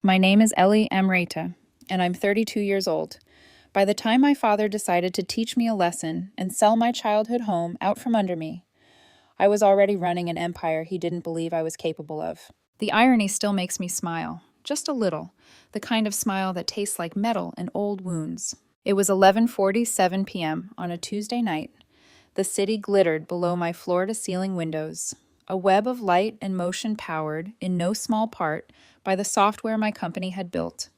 My name is Ellie Amreta, and I'm 32 years old. By the time my father decided to teach me a lesson and sell my childhood home out from under me, I was already running an empire he didn't believe I was capable of. The irony still makes me smile, just a little, the kind of smile that tastes like metal and old wounds. It was 11:47 p.m. on a Tuesday night. The city glittered below my floor-to-ceiling windows, a web of light and motion powered, in no small part, by the software my company had built.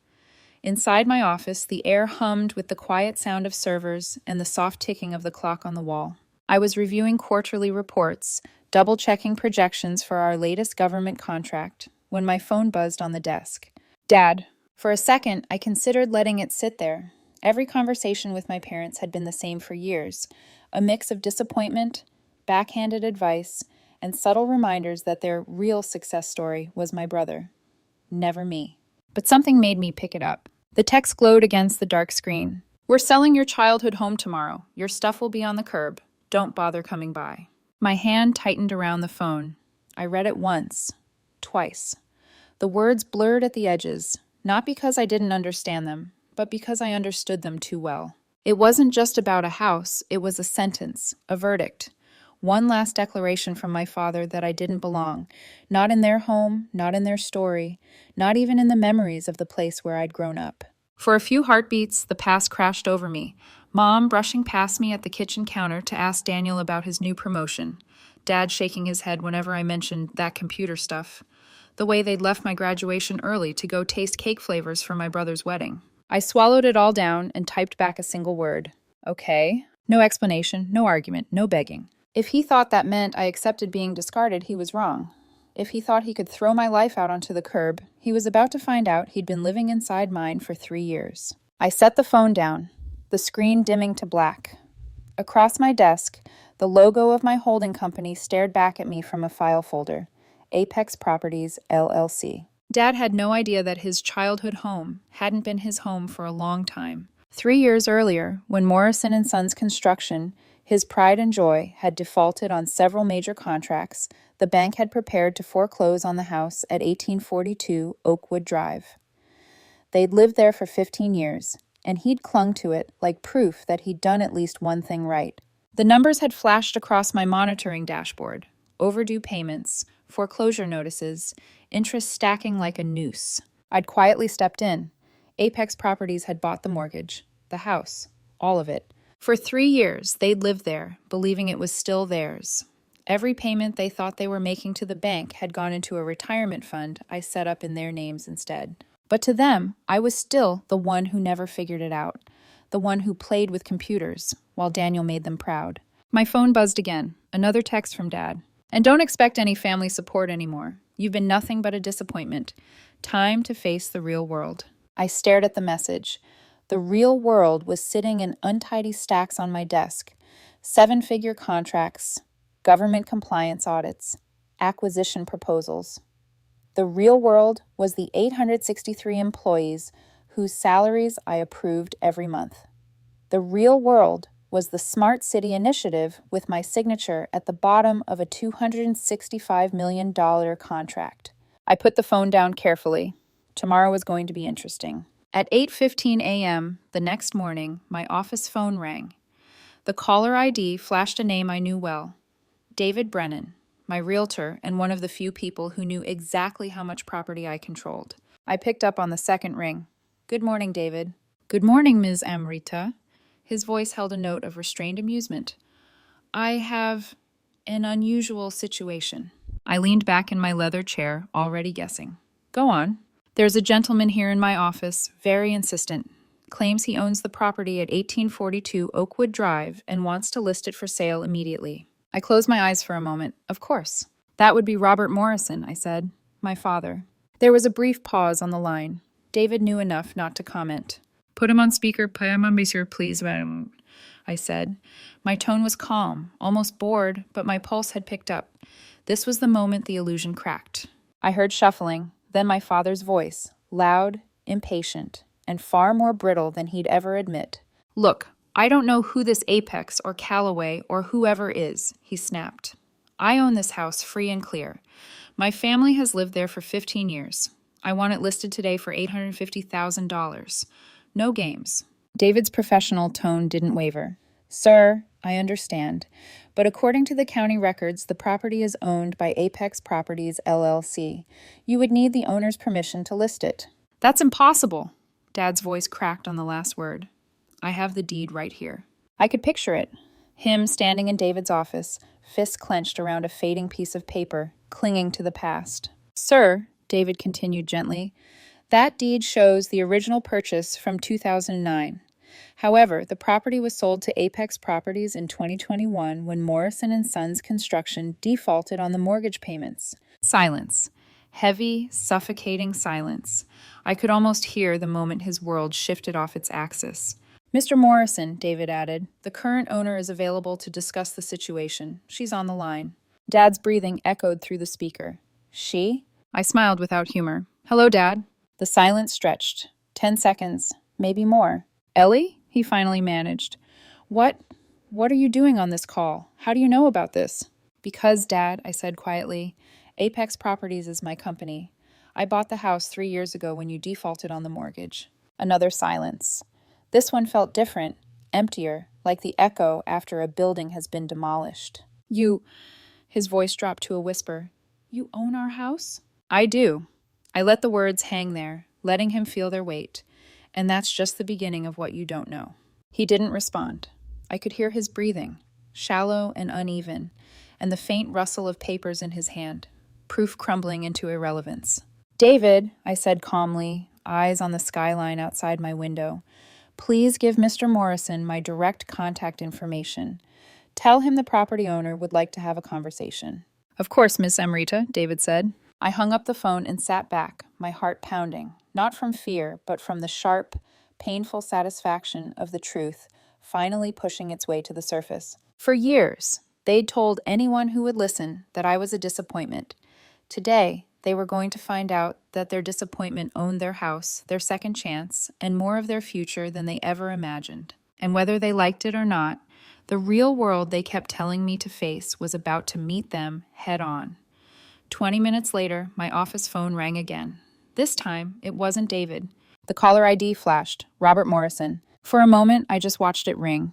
Inside my office, the air hummed with the quiet sound of servers and the soft ticking of the clock on the wall. I was reviewing quarterly reports, double-checking projections for our latest government contract, when my phone buzzed on the desk. Dad. For a second, I considered letting it sit there. Every conversation with my parents had been the same for years, a mix of disappointment, backhanded advice, and subtle reminders that their real success story was my brother, never me. But something made me pick it up. The text glowed against the dark screen. "We're selling your childhood home tomorrow. Your stuff will be on the curb. Don't bother coming by." My hand tightened around the phone. I read it once, twice. The words blurred at the edges, not because I didn't understand them, but because I understood them too well. It wasn't just about a house, it was a sentence, a verdict. One last declaration from my father that I didn't belong, not in their home, not in their story, not even in the memories of the place where I'd grown up. For a few heartbeats, the past crashed over me. Mom brushing past me at the kitchen counter to ask Daniel about his new promotion. Dad shaking his head whenever I mentioned that computer stuff. The way they'd left my graduation early to go taste cake flavors for my brother's wedding. I swallowed it all down and typed back a single word. Okay. No explanation, no argument, no begging. If he thought that meant I accepted being discarded, he was wrong. If he thought he could throw my life out onto the curb, he was about to find out he'd been living inside mine for 3 years. I set the phone down, the screen dimming to black. Across my desk, the logo of my holding company stared back at me from a file folder. Apex Properties, LLC. Dad had no idea that his childhood home hadn't been his home for a long time. 3 years earlier, when Morrison and Sons Construction, his pride and joy, had defaulted on several major contracts, the bank had prepared to foreclose on the house at 1842 Oakwood Drive. They'd lived there for 15 years, and he'd clung to it like proof that he'd done at least one thing right. The numbers had flashed across my monitoring dashboard. Overdue payments, foreclosure notices, interest stacking like a noose. I'd quietly stepped in. Apex Properties had bought the mortgage, the house, all of it. For 3 years, they'd lived there, believing it was still theirs. Every payment they thought they were making to the bank had gone into a retirement fund I set up in their names instead. But to them, I was still the one who never figured it out, the one who played with computers, while Daniel made them proud. My phone buzzed again, another text from Dad. "And don't expect any family support anymore. You've been nothing but a disappointment. Time to face the real world." I stared at the message. The real world was sitting in untidy stacks on my desk. 7-figure contracts, government compliance audits, acquisition proposals. The real world was the 863 employees whose salaries I approved every month. The real world was the Smart City Initiative with my signature at the bottom of a $265 million contract. I put the phone down carefully. Tomorrow was going to be interesting. At 8:15 a.m. the next morning, my office phone rang. The caller ID flashed a name I knew well. David Brennan, my realtor and one of the few people who knew exactly how much property I controlled. I picked up on the second ring. "Good morning, David." "Good morning, Ms. Amrita." His voice held a note of restrained amusement. "I have an unusual situation." I leaned back in my leather chair, already guessing. "Go on." "There's a gentleman here in my office, very insistent. Claims he owns the property at 1842 Oakwood Drive and wants to list it for sale immediately." I closed my eyes for a moment. Of course. "That would be Robert Morrison," I said. "My father." There was a brief pause on the line. David knew enough not to comment. "Put him on speaker, please, madam," I said. My tone was calm, almost bored, but my pulse had picked up. This was the moment the illusion cracked. I heard shuffling, then my father's voice, loud, impatient, and far more brittle than he'd ever admit. "Look, I don't know who this Apex or Callaway or whoever is," he snapped. "I own this house free and clear. My family has lived there for 15 years. I want it listed today for $850,000. No games. David's professional tone didn't waver. Sir, I understand, but according to the county records, the property is owned by Apex Properties, LLC. You would need the owner's permission to list it. That's impossible. Dad's voice cracked on the last word. I have the deed right here. I could picture it. Him standing in David's office, fists clenched around a fading piece of paper, clinging to the past. Sir, David continued gently, that deed shows the original purchase from 2009. However, the property was sold to Apex Properties in 2021 when Morrison & Sons Construction defaulted on the mortgage payments. Silence. Heavy, suffocating silence. I could almost hear the moment his world shifted off its axis. Mr. Morrison, David added, the current owner is available to discuss the situation. She's on the line. Dad's breathing echoed through the speaker. She? I smiled without humor. Hello, Dad. The silence stretched. 10 seconds, maybe more. Ellie? He finally managed. What are you doing on this call? How do you know about this? Because, Dad, I said quietly, Apex Properties is my company. I bought the house 3 years ago when you defaulted on the mortgage. Another silence. This one felt different, emptier, like the echo after a building has been demolished. His voice dropped to a whisper. You own our house? I do. I let the words hang there, letting him feel their weight. And that's just the beginning of what you don't know. He didn't respond. I could hear his breathing, shallow and uneven, and the faint rustle of papers in his hand, proof crumbling into irrelevance. David, I said calmly, eyes on the skyline outside my window, please give Mr. Morrison my direct contact information. Tell him the property owner would like to have a conversation. Of course, Miss Amrita, David said. I hung up the phone and sat back, my heart pounding, not from fear, but from the sharp, painful satisfaction of the truth finally pushing its way to the surface. For years, they'd told anyone who would listen that I was a disappointment. Today, they were going to find out that their disappointment owned their house, their second chance, and more of their future than they ever imagined. And whether they liked it or not, the real world they kept telling me to face was about to meet them head on. 20 minutes later, my office phone rang again. This time, it wasn't David. The caller ID flashed, Robert Morrison. For a moment, I just watched it ring.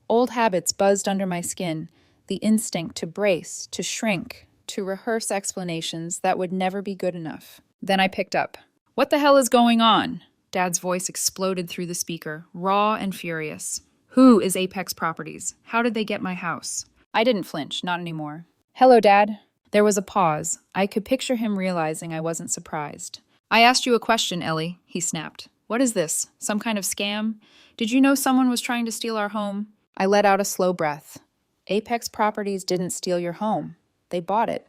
Old habits buzzed under my skin, the instinct to brace, to shrink, to rehearse explanations that would never be good enough. Then I picked up. What the hell is going on? Dad's voice exploded through the speaker, raw and furious. Who is Apex Properties? How did they get my house? I didn't flinch, not anymore. Hello, Dad. There was a pause. I could picture him realizing I wasn't surprised. I asked you a question, Ellie, he snapped. What is this? Some kind of scam? Did you know someone was trying to steal our home? I let out a slow breath. Apex Properties didn't steal your home. They bought it.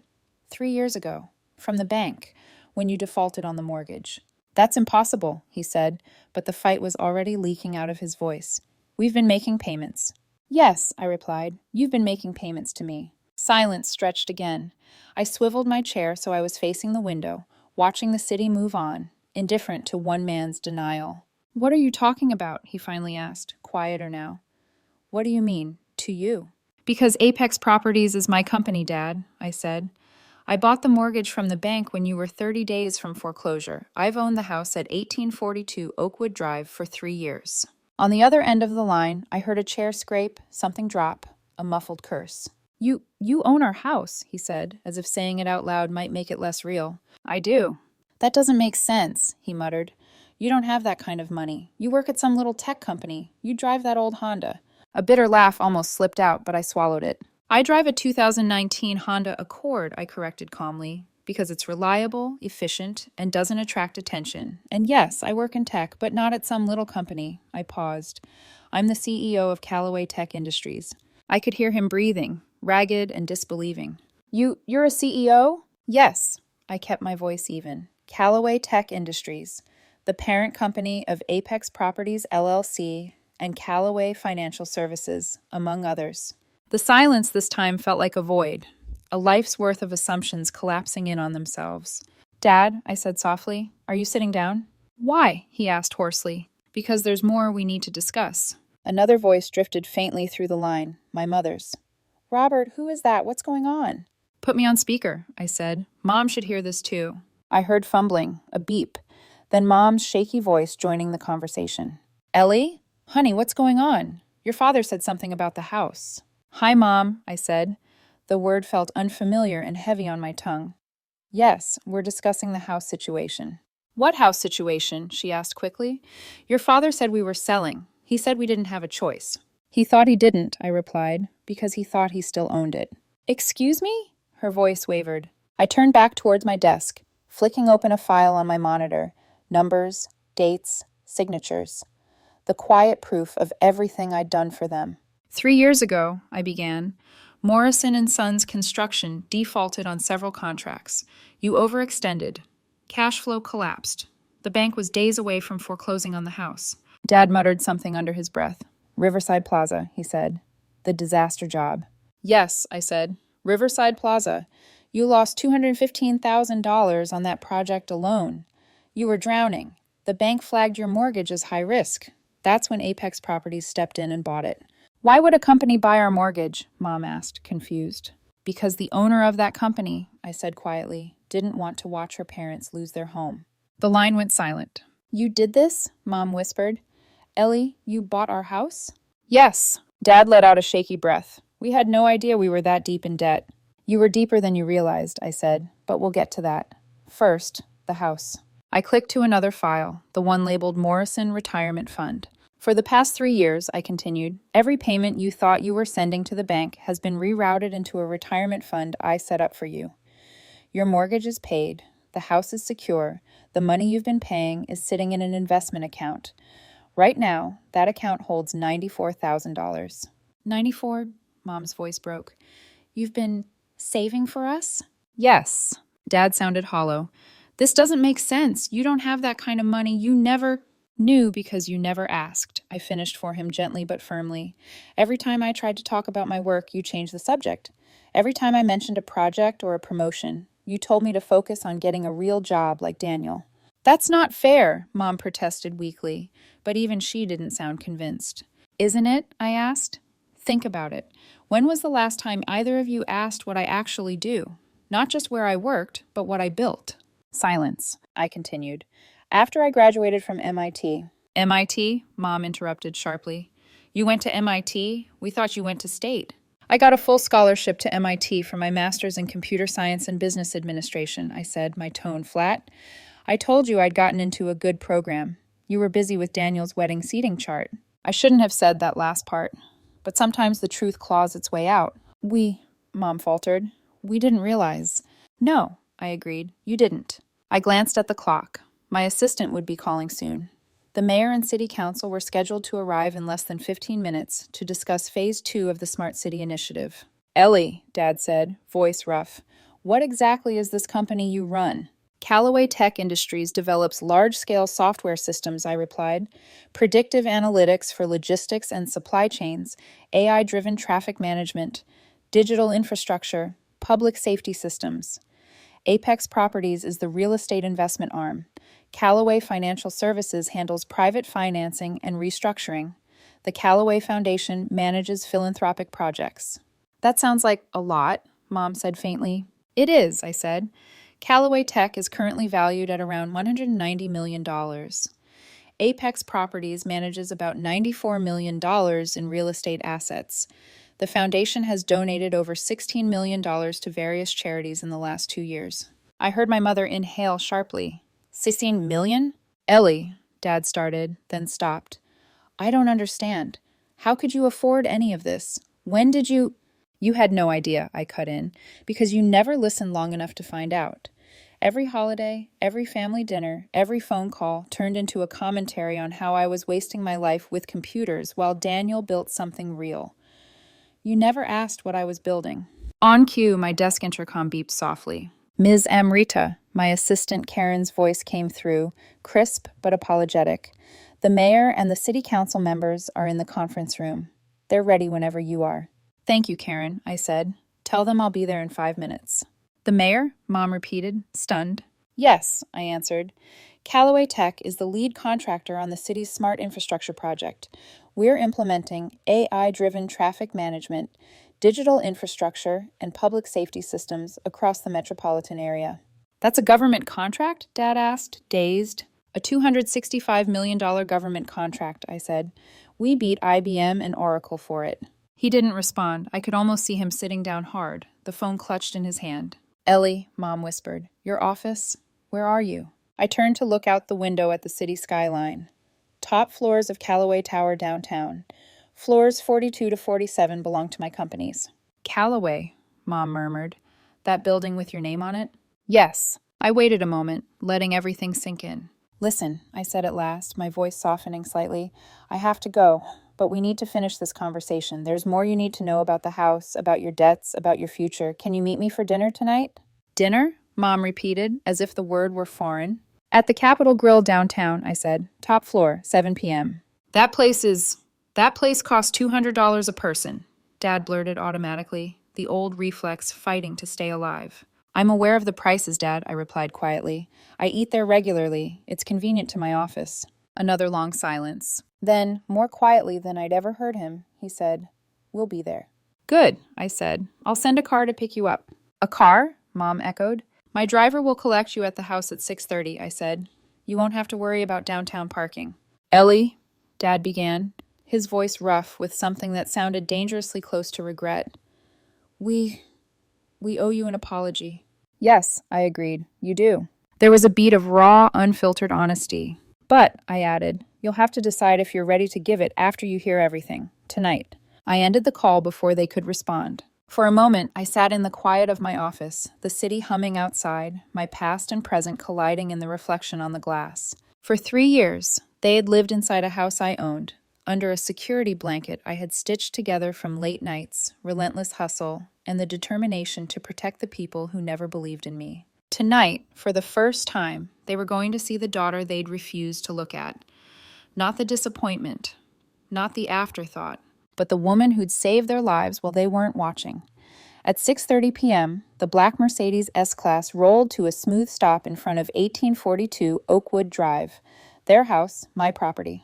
3 years ago. From the bank, when you defaulted on the mortgage. That's impossible, he said, but the fight was already leaking out of his voice. We've been making payments. Yes, I replied. You've been making payments to me. Silence stretched again. I swiveled my chair so I was facing the window, watching the city move on, indifferent to one man's denial. What are you talking about? He finally asked, quieter now. What do you mean, to you? Because Apex Properties is my company, Dad, I said. I bought the mortgage from the bank when you were 30 days from foreclosure. I've owned the house at 1842 Oakwood Drive for 3 years. On the other end of the line, I heard a chair scrape, something drop, a muffled curse. You own our house, he said, as if saying it out loud might make it less real. I do. That doesn't make sense, he muttered. You don't have that kind of money. You work at some little tech company. You drive that old Honda. A bitter laugh almost slipped out, but I swallowed it. I drive a 2019 Honda Accord, I corrected calmly, because it's reliable, efficient, and doesn't attract attention. And yes, I work in tech, but not at some little company. I paused. I'm the CEO of Callaway Tech Industries. I could hear him breathing, ragged and disbelieving. You're a CEO? Yes. I kept my voice even. Callaway Tech Industries, the parent company of Apex Properties, LLC, and Callaway Financial Services, among others. The silence this time felt like a void, a life's worth of assumptions collapsing in on themselves. Dad, I said softly, are you sitting down? Why? He asked hoarsely. Because there's more we need to discuss. Another voice drifted faintly through the line, my mother's. Robert, who is that? What's going on? Put me on speaker, I said. Mom should hear this too. I heard fumbling, a beep, then Mom's shaky voice joining the conversation. Ellie? Honey, what's going on? Your father said something about the house. Hi, Mom, I said. The word felt unfamiliar and heavy on my tongue. Yes, we're discussing the house situation. What house situation? She asked quickly. Your father said we were selling. He said we didn't have a choice. He thought he didn't, I replied, because he thought he still owned it. Excuse me? Her voice wavered. I turned back towards my desk, flicking open a file on my monitor. Numbers, dates, signatures. The quiet proof of everything I'd done for them. 3 years ago, I began, Morrison and Sons Construction defaulted on several contracts. You overextended. Cash flow collapsed. The bank was days away from foreclosing on the house. Dad muttered something under his breath. Riverside Plaza, he said. The disaster job. Yes, I said. Riverside Plaza. You lost $215,000 on that project alone. You were drowning. The bank flagged your mortgage as high risk. That's when Apex Properties stepped in and bought it. Why would a company buy our mortgage? Mom asked, confused. Because the owner of that company, I said quietly, didn't want to watch her parents lose their home. The line went silent. You did this? Mom whispered. Ellie, you bought our house? Yes. Dad let out a shaky breath. We had no idea we were that deep in debt. You were deeper than you realized, I said, but we'll get to that. First, the house. I clicked to another file, the one labeled Morrison Retirement Fund. For the past 3 years, I continued, every payment you thought you were sending to the bank has been rerouted into a retirement fund I set up for you. Your mortgage is paid, the house is secure, the money you've been paying is sitting in an investment account. Right now, that account holds $94,000. 94? Mom's voice broke. You've been saving for us? Yes. Dad sounded hollow. This doesn't make sense. You don't have that kind of money. You never knew because you never asked. I finished for him gently but firmly. Every time I tried to talk about my work, you changed the subject. Every time I mentioned a project or a promotion, you told me to focus on getting a real job like Daniel. That's not fair, Mom protested weakly, but even she didn't sound convinced. Isn't it? I asked. Think about it. When was the last time either of you asked what I actually do? Not just where I worked, but what I built. Silence, I continued. After I graduated from MIT. MIT? Mom interrupted sharply. You went to MIT? We thought you went to State. I got a full scholarship to MIT for my master's in computer science and business administration, I said, my tone flat. I told you I'd gotten into a good program. You were busy with Daniel's wedding seating chart. I shouldn't have said that last part, but sometimes the truth claws its way out. Mom faltered. We didn't realize. No, I agreed. You didn't. I glanced at the clock. My assistant would be calling soon. The mayor and city council were scheduled to arrive in less than 15 minutes to discuss Phase 2 of the Smart City Initiative. Ellie, Dad said, voice rough, what exactly is this company you run? Callaway Tech Industries develops large-scale software systems, I replied. Predictive analytics for logistics and supply chains, AI-driven traffic management, digital infrastructure, public safety systems. Apex Properties is the real estate investment arm. Callaway Financial Services handles private financing and restructuring. The Callaway Foundation manages philanthropic projects. That sounds like a lot, Mom said faintly. It is, I said. Callaway Tech is currently valued at around $190 million. Apex Properties manages about $94 million in real estate assets. The foundation has donated over $16 million to various charities in the last 2 years. I heard my mother inhale sharply. 16 million? Ellie, Dad started, then stopped. I don't understand. How could you afford any of this? When did you... You had no idea, I cut in, because you never listened long enough to find out. Every holiday, every family dinner, every phone call turned into a commentary on how I was wasting my life with computers while Daniel built something real. You never asked what I was building. On cue, my desk intercom beeped softly. Ms. Amrita, my assistant Karen's voice came through, crisp but apologetic. The mayor and the city council members are in the conference room. They're ready whenever you are. Thank you, Karen, I said. Tell them I'll be there in 5 minutes. The mayor? Mom repeated, stunned. Yes, I answered. Callaway Tech is the lead contractor on the city's smart infrastructure project. We're implementing AI-driven traffic management, digital infrastructure, and public safety systems across the metropolitan area. That's a government contract? Dad asked, dazed. A $265 million government contract, I said. We beat IBM and Oracle for it. He didn't respond. I could almost see him sitting down hard, the phone clutched in his hand. Ellie, Mom whispered, your office? Where are you? I turned to look out the window at the city skyline. Top floors of Callaway Tower downtown. Floors 42 to 47 belong to my companies. Callaway, Mom murmured. That building with your name on it? Yes. I waited a moment, letting everything sink in. Listen, I said at last, my voice softening slightly. I have to go, but we need to finish this conversation. There's more you need to know about the house, about your debts, about your future. Can you meet me for dinner tonight? Dinner? Mom repeated, as if the word were foreign. At the Capitol Grill downtown, I said. Top floor, 7 p.m. That place costs $200 a person, Dad blurted automatically, the old reflex fighting to stay alive. I'm aware of the prices, Dad, I replied quietly. I eat there regularly. It's convenient to my office. Another long silence. Then, more quietly than I'd ever heard him, he said, We'll be there. Good, I said. I'll send a car to pick you up. A car? Mom echoed. My driver will collect you at the house at 6:30, I said. You won't have to worry about downtown parking. Ellie, Dad began, his voice rough with something that sounded dangerously close to regret. We owe you an apology. Yes, I agreed. You do. There was a beat of raw, unfiltered honesty. But, I added, you'll have to decide if you're ready to give it after you hear everything. Tonight. I ended the call before they could respond. For a moment, I sat in the quiet of my office, the city humming outside, my past and present colliding in the reflection on the glass. For 3 years, they had lived inside a house I owned, under a security blanket I had stitched together from late nights, relentless hustle, and the determination to protect the people who never believed in me. Tonight, for the first time, they were going to see the daughter they'd refused to look at. Not the disappointment, not the afterthought, but the woman who'd saved their lives while they weren't watching. At 6:30 p.m., the black Mercedes S-Class rolled to a smooth stop in front of 1842 Oakwood Drive. Their house, my property.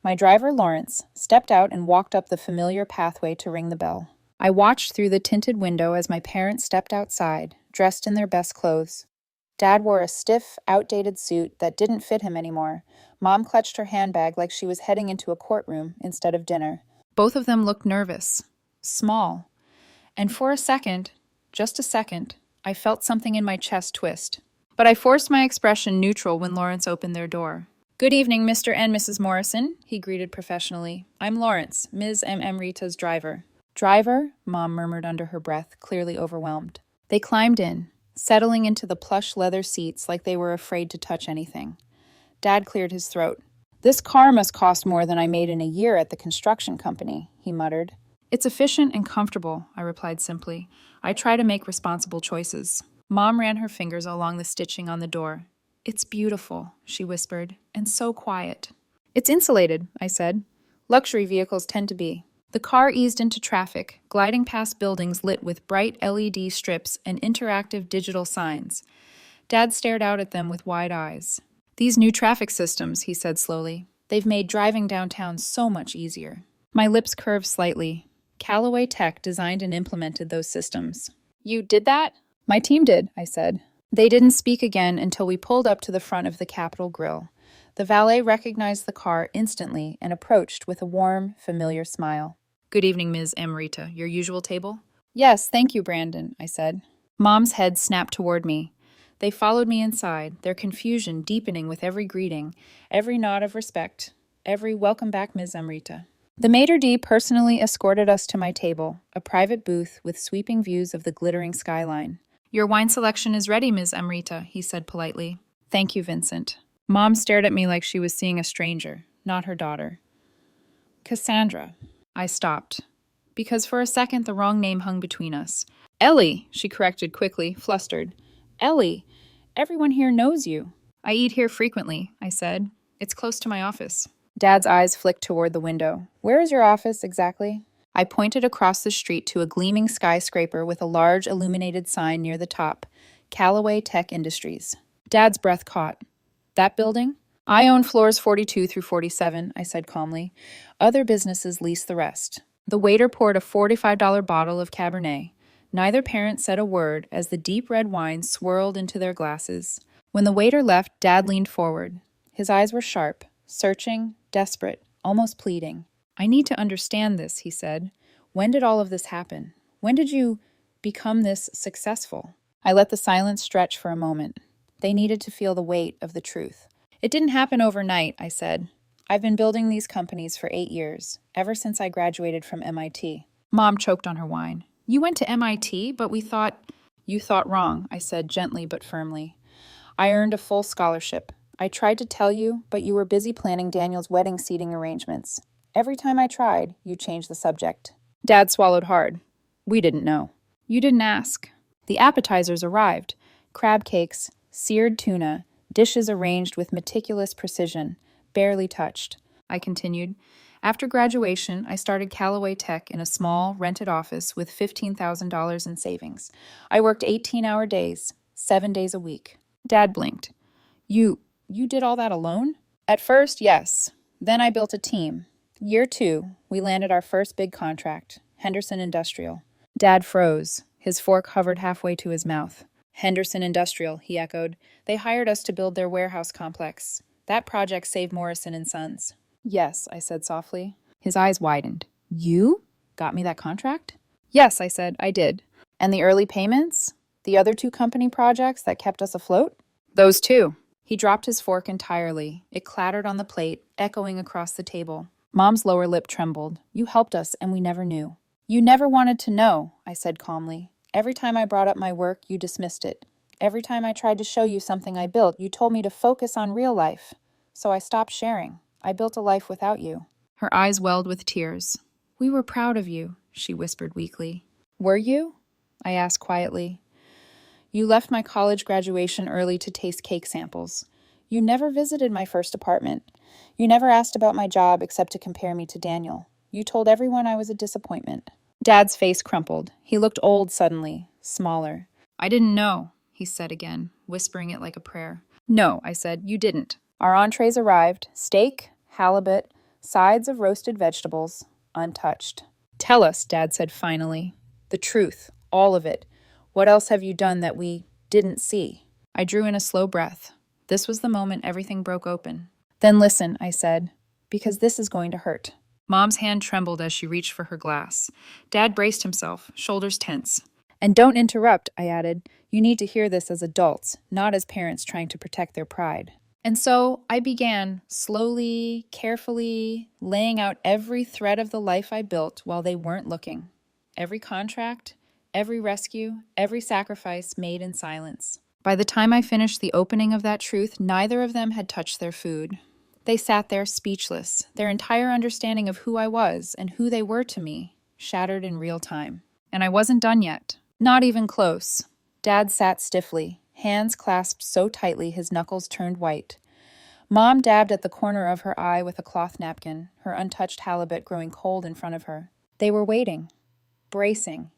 My driver, Lawrence, stepped out and walked up the familiar pathway to ring the bell. I watched through the tinted window as my parents stepped outside, dressed in their best clothes. Dad wore a stiff, outdated suit that didn't fit him anymore. Mom clutched her handbag like she was heading into a courtroom instead of dinner. Both of them looked nervous, small. And for a second, just a second, I felt something in my chest twist. But I forced my expression neutral when Lawrence opened their door. Good evening, Mr. and Mrs. Morrison, he greeted professionally. I'm Lawrence, Ms. M. Rita's driver. Driver? Mom murmured under her breath, clearly overwhelmed. They climbed in, settling into the plush leather seats like they were afraid to touch anything. Dad cleared his throat. This car must cost more than I made in a year at the construction company, he muttered. It's efficient and comfortable, I replied simply. I try to make responsible choices. Mom ran her fingers along the stitching on the door. It's beautiful, she whispered, and so quiet. It's insulated, I said. Luxury vehicles tend to be. The car eased into traffic, gliding past buildings lit with bright LED strips and interactive digital signs. Dad stared out at them with wide eyes. These new traffic systems, he said slowly, they've made driving downtown so much easier. My lips curved slightly. Callaway Tech designed and implemented those systems. You did that? My team did, I said. They didn't speak again until we pulled up to the front of the Capitol Grill. The valet recognized the car instantly and approached with a warm, familiar smile. Good evening, Ms. M. Rita. Your usual table? Yes, thank you, Brandon, I said. Mom's head snapped toward me. They followed me inside, their confusion deepening with every greeting, every nod of respect, every welcome back, Ms. M. Rita. The maitre d' personally escorted us to my table, a private booth with sweeping views of the glittering skyline. Your wine selection is ready, Ms. Amrita, he said politely. Thank you, Vincent. Mom stared at me like she was seeing a stranger, not her daughter. Cassandra. I stopped, because for a second the wrong name hung between us. Ellie, she corrected quickly, flustered. Ellie, everyone here knows you. I eat here frequently, I said. It's close to my office. Dad's eyes flicked toward the window. Where is your office exactly? I pointed across the street to a gleaming skyscraper with a large illuminated sign near the top, Callaway Tech Industries. Dad's breath caught. That building? I own floors 42 through 47, I said calmly. Other businesses lease the rest. The waiter poured a $45 bottle of Cabernet. Neither parent said a word as the deep red wine swirled into their glasses. When the waiter left, Dad leaned forward. His eyes were sharp, searching, desperate, almost pleading. "I need to understand this," he said. "When did all of this happen? When did you become this successful?" I let the silence stretch for a moment. They needed to feel the weight of the truth. "It didn't happen overnight," I said. "I've been building these companies for 8 years, ever since I graduated from MIT. Mom choked on her wine. "You went to MIT, but we thought—" "You thought wrong," I said gently but firmly. "I earned a full scholarship. I tried to tell you, but you were busy planning Daniel's wedding seating arrangements. Every time I tried, you changed the subject." Dad swallowed hard. "We didn't know." "You didn't ask." The appetizers arrived. Crab cakes, seared tuna, dishes arranged with meticulous precision, barely touched. I continued. "After graduation, I started Callaway Tech in a small, rented office with $15,000 in savings. I worked 18-hour days, 7 days a week." Dad blinked. You did all that alone?" "At first, yes. Then I built a team. Year 2, we landed our first big contract, Henderson Industrial." Dad froze. His fork hovered halfway to his mouth. "Henderson Industrial," he echoed. "They hired us to build their warehouse complex. That project saved Morrison and Sons." "Yes," I said softly. His eyes widened. "You got me that contract?" "Yes," I said, "I did." "And the early payments? The other 2 company projects that kept us afloat?" "Those too." He dropped his fork entirely. It clattered on the plate, echoing across the table. Mom's lower lip trembled. "You helped us, and we never knew." "You never wanted to know," I said calmly. "Every time I brought up my work, you dismissed it. Every time I tried to show you something I built, you told me to focus on real life. So I stopped sharing. I built a life without you." Her eyes welled with tears. "We were proud of you," she whispered weakly. "Were you?" I asked quietly. "You left my college graduation early to taste cake samples. You never visited my first apartment. You never asked about my job except to compare me to Daniel. You told everyone I was a disappointment." Dad's face crumpled. He looked old suddenly, smaller. "I didn't know," he said again, whispering it like a prayer. "No," I said, "you didn't." Our entrees arrived, steak, halibut, sides of roasted vegetables, untouched. "Tell us," Dad said finally. "The truth, all of it. What else have you done that we didn't see?" I drew in a slow breath. This was the moment everything broke open. "Then listen," I said, "because this is going to hurt." Mom's hand trembled as she reached for her glass. Dad braced himself, shoulders tense. "And don't interrupt," I added. "You need to hear this as adults, not as parents trying to protect their pride." And so I began, slowly, carefully, laying out every thread of the life I built while they weren't looking. Every contract, every rescue, every sacrifice made in silence. By the time I finished the opening of that truth, neither of them had touched their food. They sat there speechless, their entire understanding of who I was and who they were to me shattered in real time. And I wasn't done yet. Not even close. Dad sat stiffly, hands clasped so tightly his knuckles turned white. Mom dabbed at the corner of her eye with a cloth napkin, her untouched halibut growing cold in front of her. They were waiting, bracing.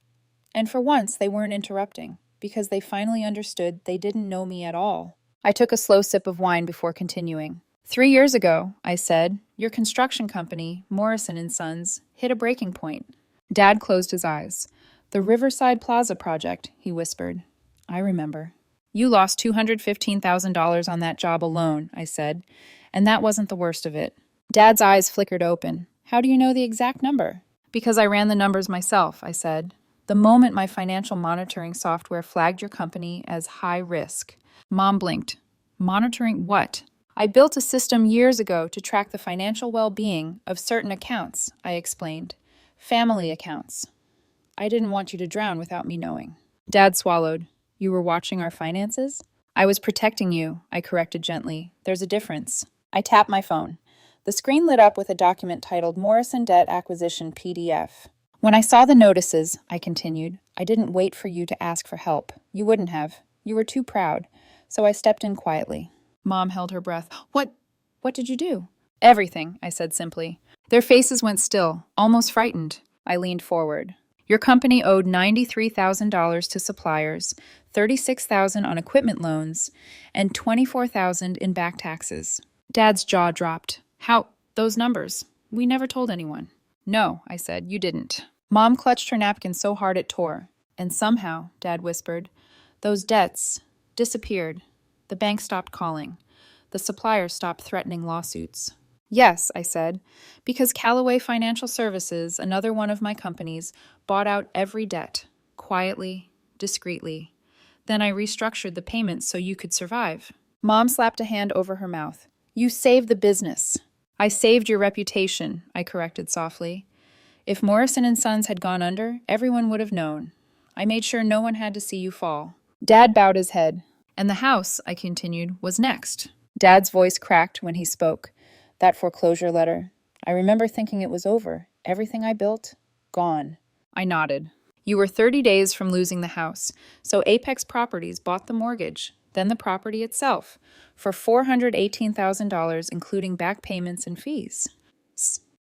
And for once, they weren't interrupting, because they finally understood they didn't know me at all. I took a slow sip of wine before continuing. 3 years ago, I said, your construction company, Morrison and Sons, hit a breaking point. Dad closed his eyes. The Riverside Plaza project, he whispered. I remember. You lost $215,000 on that job alone, I said, and that wasn't the worst of it. Dad's eyes flickered open. How do you know the exact number? Because I ran the numbers myself, I said. The moment my financial monitoring software flagged your company as high risk. Mom blinked. Monitoring what? I built a system years ago to track the financial well-being of certain accounts, I explained. Family accounts. I didn't want you to drown without me knowing. Dad swallowed. You were watching our finances? I was protecting you, I corrected gently. There's a difference. I tapped my phone. The screen lit up with a document titled Morrison Debt Acquisition PDF. When I saw the notices, I continued, I didn't wait for you to ask for help. You wouldn't have. You were too proud. So I stepped in quietly. Mom held her breath. What did you do? Everything, I said simply. Their faces went still, almost frightened. I leaned forward. Your company owed $93,000 to suppliers, $36,000 on equipment loans, and $24,000 in back taxes. Dad's jaw dropped. How? Those numbers. We never told anyone. No, I said, you didn't. Mom clutched her napkin so hard it tore. And somehow, Dad whispered, those debts disappeared. The bank stopped calling. The suppliers stopped threatening lawsuits. Yes, I said, because Callaway Financial Services, another one of my companies, bought out every debt, quietly, discreetly. Then I restructured the payments so you could survive. Mom slapped a hand over her mouth. You saved the business. I saved your reputation, I corrected softly. If Morrison and Sons had gone under, everyone would have known. I made sure no one had to see you fall. Dad bowed his head. And the house, I continued, was next. Dad's voice cracked when he spoke. That foreclosure letter. I remember thinking it was over. Everything I built, gone. I nodded. You were 30 days from losing the house, so Apex Properties bought the mortgage, then the property itself, for $418,000, including back payments and fees.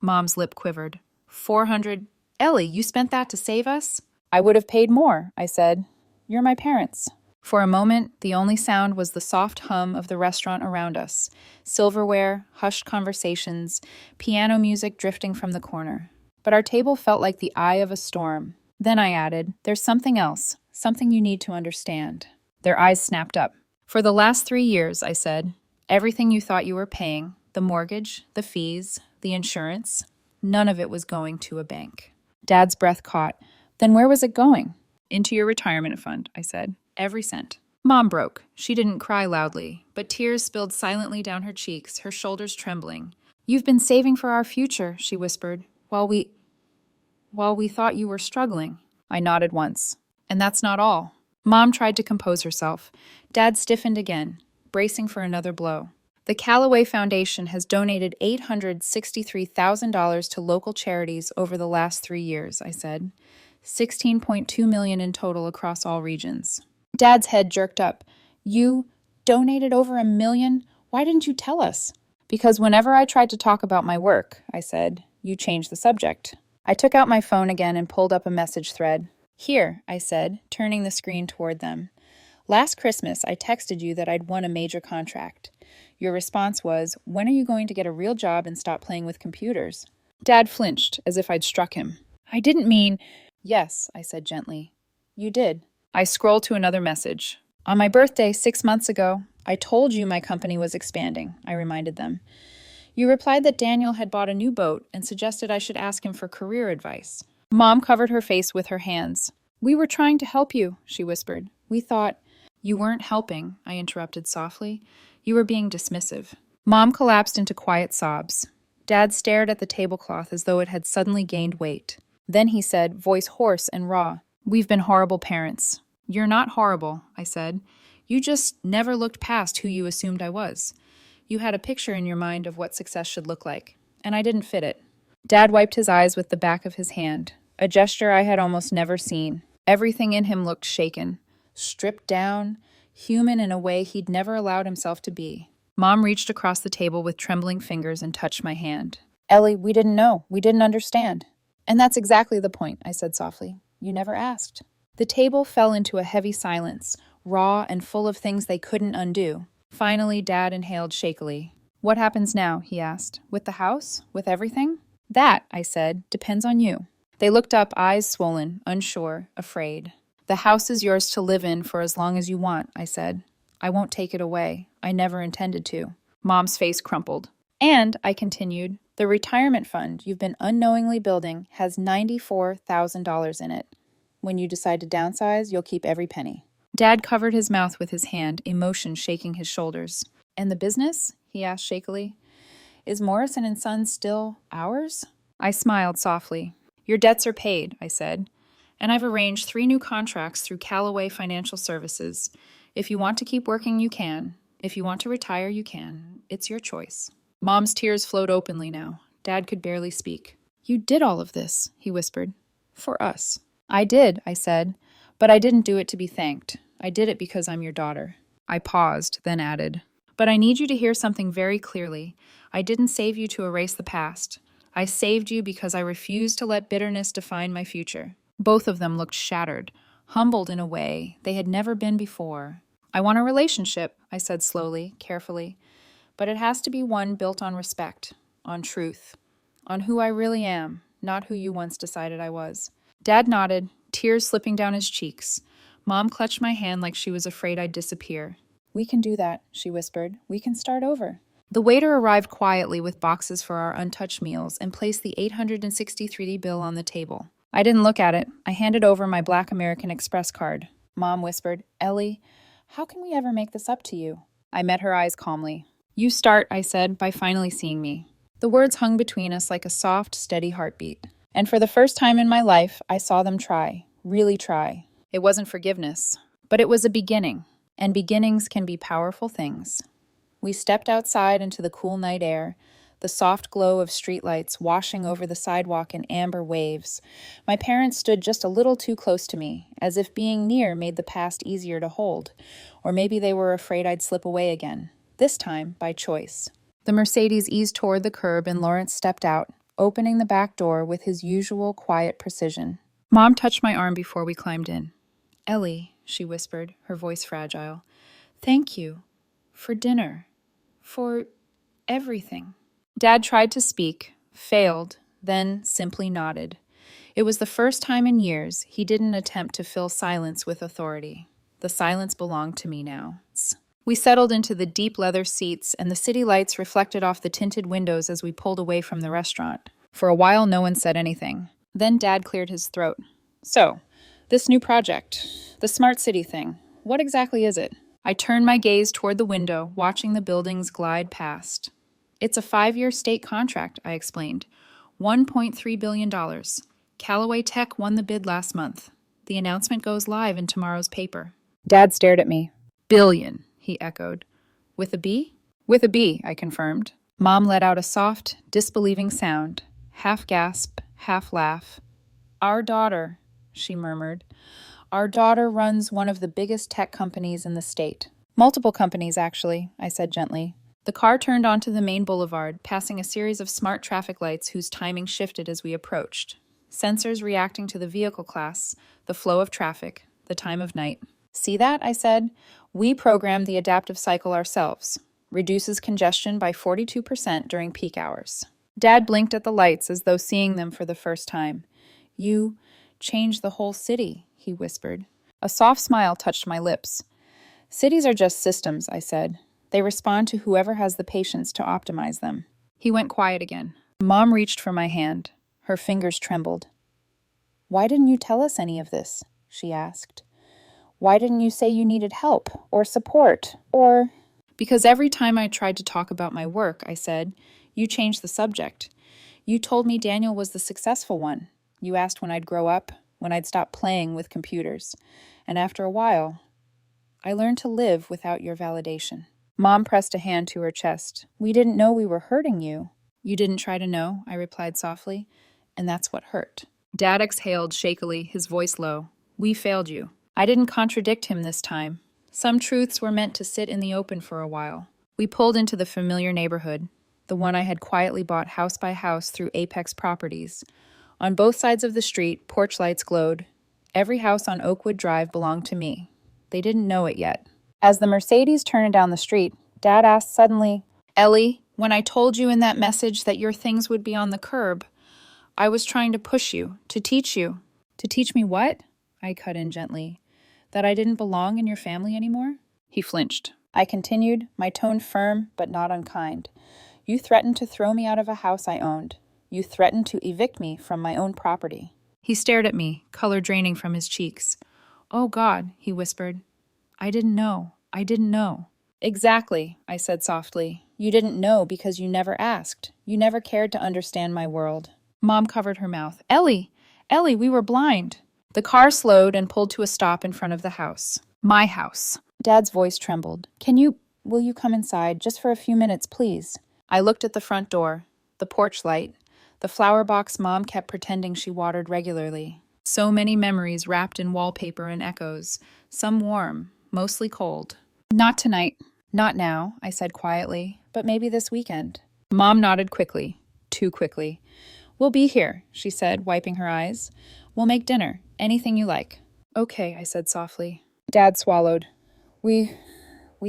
Mom's lip quivered. 400. Ellie, you spent that to save us? I would have paid more, I said. You're my parents. For a moment, the only sound was the soft hum of the restaurant around us. Silverware, hushed conversations, piano music drifting from the corner. But our table felt like the eye of a storm. Then I added, there's something else, something you need to understand. Their eyes snapped up. For the last 3 years, I said, everything you thought you were paying, the mortgage, the fees, the insurance, none of it was going to a bank. Dad's breath caught. Then where was it going? Into your retirement fund, I said. Every cent. Mom broke. She didn't cry loudly, but tears spilled silently down her cheeks, her shoulders trembling. You've been saving for our future, she whispered, while we thought you were struggling. I nodded once. And that's not all. Mom tried to compose herself. Dad stiffened again, bracing for another blow. The Callaway Foundation has donated $863,000 to local charities over the last 3 years, I said. $16.2 million in total across all regions. Dad's head jerked up. You donated over $1 million? Why didn't you tell us? Because whenever I tried to talk about my work, I said, you changed the subject. I took out my phone again and pulled up a message thread. Here, I said, turning the screen toward them. Last Christmas, I texted you that I'd won a major contract. Your response was, when are you going to get a real job and stop playing with computers? Dad flinched, as if I'd struck him. I didn't mean... Yes, I said gently. You did. I scrolled to another message. On my birthday 6 months ago, I told you my company was expanding, I reminded them. You replied that Daniel had bought a new boat and suggested I should ask him for career advice. Mom covered her face with her hands. We were trying to help you, she whispered. We thought... You weren't helping, I interrupted softly. You were being dismissive. Mom collapsed into quiet sobs. Dad stared at the tablecloth as though it had suddenly gained weight. Then he said, voice hoarse and raw, we've been horrible parents. You're not horrible, I said. You just never looked past who you assumed I was. You had a picture in your mind of what success should look like, and I didn't fit it. Dad wiped his eyes with the back of his hand, a gesture I had almost never seen. Everything in him looked shaken, stripped down, human in a way he'd never allowed himself to be. Mom reached across the table with trembling fingers and touched my hand. Ellie, we didn't know. We didn't understand. And that's exactly the point, I said softly. You never asked. The table fell into a heavy silence, raw and full of things they couldn't undo. Finally, Dad inhaled shakily. What happens now, he asked. With the house? With everything? That, I said, depends on you. They looked up, eyes swollen, unsure, afraid. The house is yours to live in for as long as you want, I said. I won't take it away. I never intended to. Mom's face crumpled. And, I continued, the retirement fund you've been unknowingly building has $94,000 in it. When you decide to downsize, you'll keep every penny. Dad covered his mouth with his hand, emotion shaking his shoulders. And the business? He asked shakily. Is Morrison and Sons still ours? I smiled softly. Your debts are paid, I said. And I've arranged 3 new contracts through Callaway Financial Services. If you want to keep working, you can. If you want to retire, you can. It's your choice. Mom's tears flowed openly now. Dad could barely speak. You did all of this, he whispered. For us. I did, I said. But I didn't do it to be thanked. I did it because I'm your daughter. I paused, then added. But I need you to hear something very clearly. I didn't save you to erase the past. I saved you because I refused to let bitterness define my future. Both of them looked shattered, humbled in a way they had never been before. I want a relationship, I said slowly, carefully. But it has to be one built on respect, on truth, on who I really am, not who you once decided I was. Dad nodded, tears slipping down his cheeks. Mom clutched my hand like she was afraid I'd disappear. "We can do that," she whispered. "We can start over." The waiter arrived quietly with boxes for our untouched meals and placed the 863 bill on the table. I didn't look at it. I handed over my Black American Express card. Mom whispered, "Ellie, how can we ever make this up to you?" I met her eyes calmly. "You start," I said, "by finally seeing me." The words hung between us like a soft, steady heartbeat. And for the first time in my life, I saw them try, really try. It wasn't forgiveness, but it was a beginning. And beginnings can be powerful things. We stepped outside into the cool night air, the soft glow of streetlights washing over the sidewalk in amber waves. My parents stood just a little too close to me, as if being near made the past easier to hold. Or maybe they were afraid I'd slip away again, this time by choice. The Mercedes eased toward the curb and Lawrence stepped out, opening the back door with his usual quiet precision. Mom touched my arm before we climbed in. "Ellie," she whispered, her voice fragile, "thank you. For dinner. For everything." Dad tried to speak, failed, then simply nodded. It was the first time in years he didn't attempt to fill silence with authority. The silence belonged to me now. We settled into the deep leather seats, and the city lights reflected off the tinted windows as we pulled away from the restaurant. For a while, no one said anything. Then Dad cleared his throat. "So, this new project, the smart city thing, what exactly is it?" I turned my gaze toward the window, watching the buildings glide past. "It's a 5-year state contract," I explained. $1.3 billion. Callaway Tech won the bid last month. The announcement goes live in tomorrow's paper. Dad stared at me. "Billion," he echoed. "With a B?" "With a B," I confirmed. Mom let out a soft, disbelieving sound, half gasp, half laugh. "Our daughter," she murmured. "Our daughter runs one of the biggest tech companies in the state." "Multiple companies, actually," I said gently. The car turned onto the main boulevard, passing a series of smart traffic lights whose timing shifted as we approached. Sensors reacting to the vehicle class, the flow of traffic, the time of night. "See that?" I said. "We programmed the adaptive cycle ourselves. Reduces congestion by 42% during peak hours." Dad blinked at the lights as though seeing them for the first time. "You changed the whole city," he whispered. A soft smile touched my lips. "Cities are just systems," I said. "They respond to whoever has the patience to optimize them." He went quiet again. Mom reached for my hand. Her fingers trembled. "Why didn't you tell us any of this?" she asked. "Why didn't you say you needed help or support or—" "Because every time I tried to talk about my work," I said, "you changed the subject. You told me Daniel was the successful one. You asked when I'd grow up, when I'd stop playing with computers. And after a while, I learned to live without your validation." Mom pressed a hand to her chest. "We didn't know we were hurting you." "You didn't try to know," I replied softly, "and that's what hurt." Dad exhaled shakily, his voice low. "We failed you." I didn't contradict him this time. Some truths were meant to sit in the open for a while. We pulled into the familiar neighborhood, the one I had quietly bought house by house through Apex Properties. On both sides of the street, porch lights glowed. Every house on Oakwood Drive belonged to me. They didn't know it yet. As the Mercedes turned down the street, Dad asked suddenly, "Ellie, when I told you in that message that your things would be on the curb, I was trying to push you, to teach you." "To teach me what?" I cut in gently. "That I didn't belong in your family anymore?" He flinched. I continued, my tone firm but not unkind. "You threatened to throw me out of a house I owned. You threatened to evict me from my own property." He stared at me, color draining from his cheeks. "Oh God," he whispered. I didn't know. I didn't know." "Exactly," I said softly. "You didn't know because you never asked. You never cared to understand my world." Mom covered her mouth. "Ellie! Ellie, we were blind." The car slowed and pulled to a stop in front of the house. My house. Dad's voice trembled. Will you come inside, just for a few minutes, please?" I looked at the front door, the porch light, the flower box Mom kept pretending she watered regularly. So many memories wrapped in wallpaper and echoes, some warm, mostly cold. "Not tonight. Not now," I said quietly, "but maybe this weekend." Mom nodded quickly, too quickly. "We'll be here," she said, wiping her eyes. "We'll make dinner, anything you like." "Okay," I said softly. Dad swallowed. We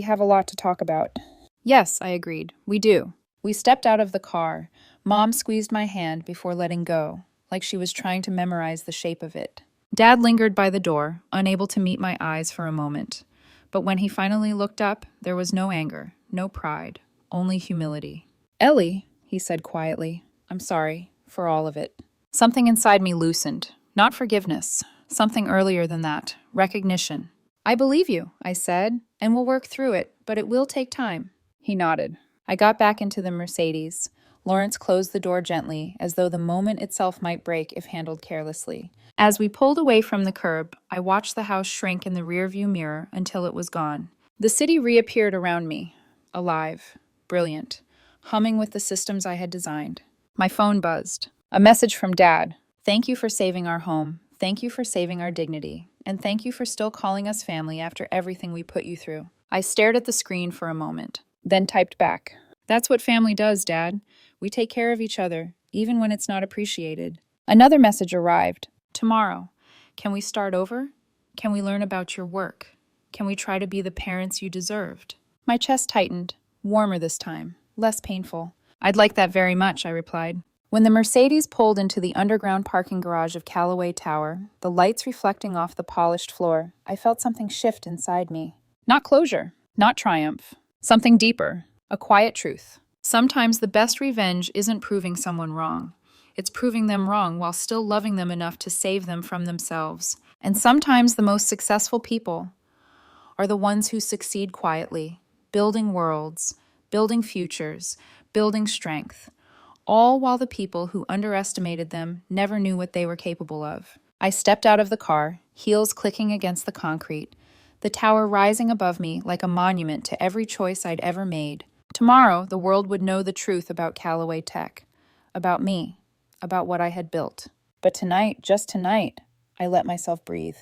have a lot to talk about." "Yes," I agreed, "we do." We stepped out of the car. Mom squeezed my hand before letting go, like she was trying to memorize the shape of it. Dad lingered by the door, unable to meet my eyes for a moment. But when he finally looked up, there was no anger, no pride, only humility. "Ellie," he said quietly, "I'm sorry for all of it." Something inside me loosened. Not forgiveness. Something earlier than that. Recognition. "I believe you," I said, "and we'll work through it, but it will take time." He nodded. I got back into the Mercedes. Lawrence closed the door gently, as though the moment itself might break if handled carelessly. As we pulled away from the curb, I watched the house shrink in the rearview mirror until it was gone. The city reappeared around me, alive, brilliant, humming with the systems I had designed. My phone buzzed. A message from Dad. "Thank you for saving our home. Thank you for saving our dignity. And thank you for still calling us family after everything we put you through." I stared at the screen for a moment, then typed back. "That's what family does, Dad. We take care of each other, even when it's not appreciated." Another message arrived. "Tomorrow. Can we start over? Can we learn about your work? Can we try to be the parents you deserved?" My chest tightened, warmer this time, less painful. "I'd like that very much," I replied. When the Mercedes pulled into the underground parking garage of Callaway Tower, the lights reflecting off the polished floor, I felt something shift inside me. Not closure, not triumph. Something deeper, a quiet truth. Sometimes the best revenge isn't proving someone wrong. It's proving them wrong while still loving them enough to save them from themselves. And sometimes the most successful people are the ones who succeed quietly, building worlds, building futures, building strength, all while the people who underestimated them never knew what they were capable of. I stepped out of the car, heels clicking against the concrete, the tower rising above me like a monument to every choice I'd ever made. Tomorrow, the world would know the truth about Callaway Tech, about me, about what I had built. But tonight, just tonight, I let myself breathe.